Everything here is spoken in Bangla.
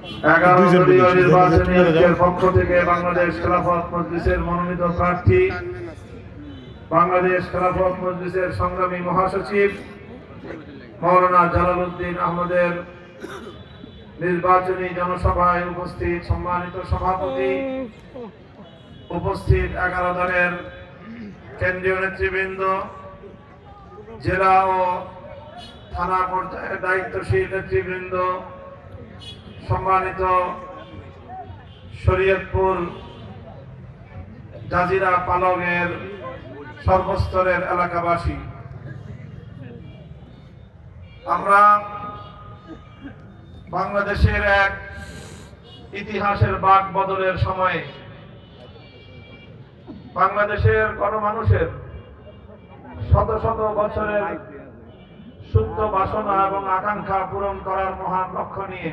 11 দলীয় নির্বাচনী ঐক্যের পক্ষ থেকে বাংলাদেশ খেলাফত মজলিসের মনোনীত প্রার্থী, বাংলাদেশ খেলাফত মজলিসের সংগ্রামী মহাসচিব মাওলানা জালালউদ্দিন আহমদের নির্বাচনী জনসভায় উপস্থিত সম্মানিত সভাপতি, উপস্থিত 11 দলের কেন্দ্রীয় নেতৃবৃন্দ, জেলা ও থানা পর্যায়ের দায়িত্বশীল নেতৃবৃন্দ, সম্মানিত শরীয়তপুর জাজিরা পালংয়ের সর্বস্তরের এলাকাবাসী, আমরা বাংলাদেশের এক ইতিহাসের বাঁক বদলের সময়ে বাংলাদেশের গণমানুষের শত শত বছরের সুপ্ত বাসনা এবং আকাঙ্ক্ষা পূরণ করার মহান লক্ষ্য নিয়ে